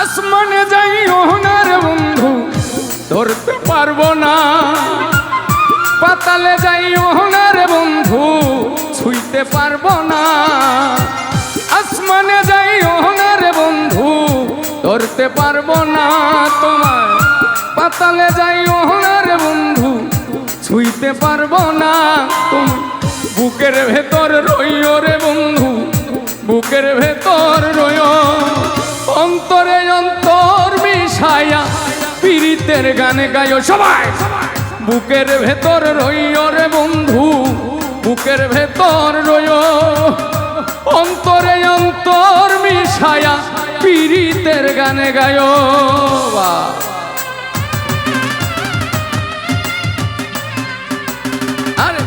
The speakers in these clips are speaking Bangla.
আসমানে যাই ওনার বন্ধু ধরতে পারবো না, পাতালে যাই ওনার বন্ধু ছুঁইতে পারবো না। আসমানে যাই ওনার বন্ধু ধরতে পারবো না তোমার, পাতালে যাই ওনার বন্ধু ছুঁইতে পারবো না। তুমি বুকের ভেতর রইও রে বন্ধু, বুকের ভেতর রইও, অন্তরে অন্তর মিশায়া পীড়িতের গানে গায়ো সবাই। বুকের ভেতর রইও রে বন্ধু, বুকের ভেতর রইও, অন্তরে অন্তর মিশায়া পীড়িতের গানে গায়ো। আরে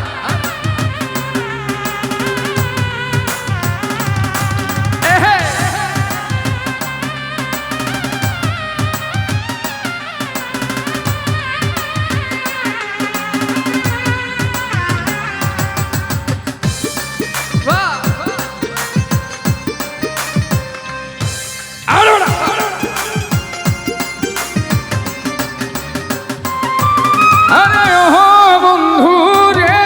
আরে ও বন্ধু রে,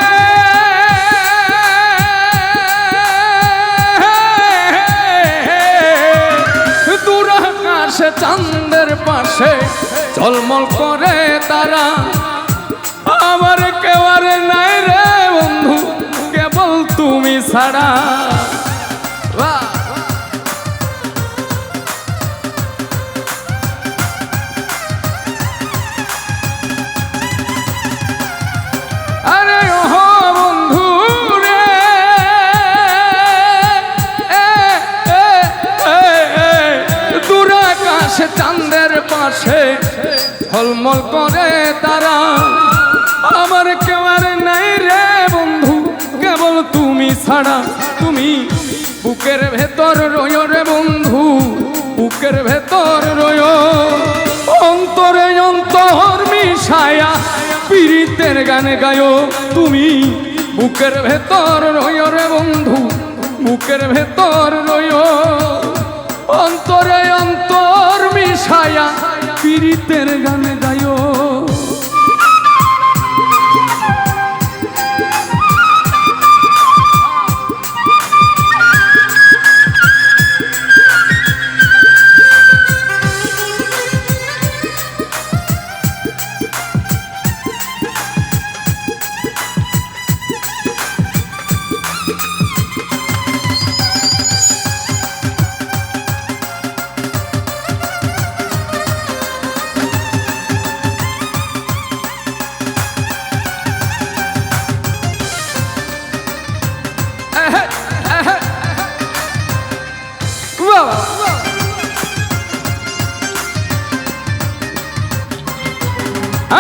দূর আকাশে চাঁদের পাশে ঝলমল করে তারা, আমার কেউ আর নাই রে বন্ধু কেবল তুমি ছাড়া। আরে ও বন্ধু রে, দূর আকাশে চাঁদের পাশে ঝলমল করে তারা, আমার কেউ আর নাই রে বন্ধু কেবল তুমি ছাড়া। তুমি বুকের ভেতর রইও রে বন্ধু, বুকের ভেতর রইও, অন্তরে অন্তর মিশায়া পীড়িতের গানে গায়ো। তুমি বুকের ভেতর রইও রে বন্ধু, বুকের ভেতর রইও, অন্তরে অন্তর মিশায়া পীড়িতের গানে গায়ো।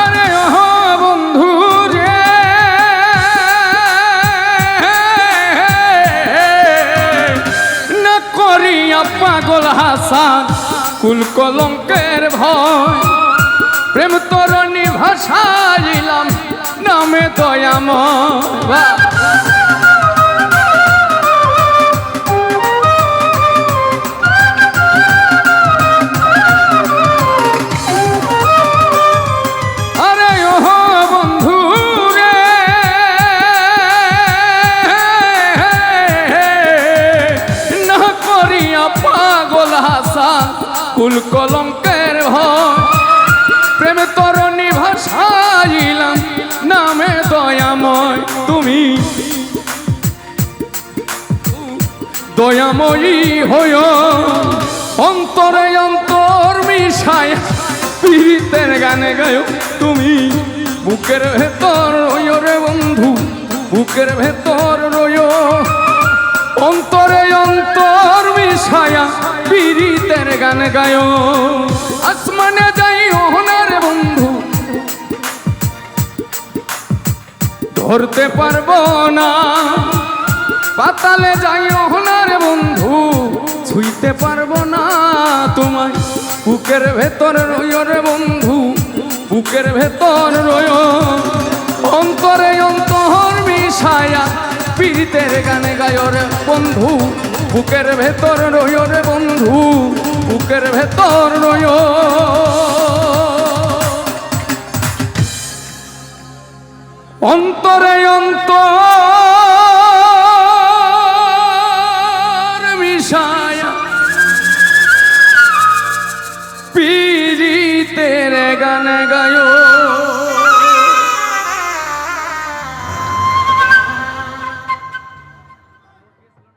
আরে ও বন্ধু রে, না করিয়া পাগল হাসান কুল কলঙ্কের ভয়, প্রেম তরণী ভাষাইলাম নামে দয়াময়। কুল কলঙ্কের ভয়, প্রেম তরণী ভাষাইলাম নামে দয়াময়। তুমি দয়াময়ী হইও, অন্তরে অন্তর মিশায় পীড়িতের গানে গায়ো। তুমি বুকের ভেতর রইও রে বন্ধু, বুকের ভেতর রইও, অন্তরে অন্তর মিশায়া পীড়িতের গান গায়ো। আসমানে যাই ওনার বন্ধু ধরতে পারবো না। পাতালে যাইও না রে বন্ধু, ছুঁইতে পারবো না তোমায়। বুকের ভেতর রইও রে বন্ধু, বুকের ভেতর রইও। অন্তরে অন্তর মিশায়া পীড়িতের গানে গায়ো রে বন্ধু, বুকের ভেতর রইও রে বন্ধু, বুকের ভেতর রইও। অন্তরে অন্তর মিশায়া পীড়িতের গানে গায়ো।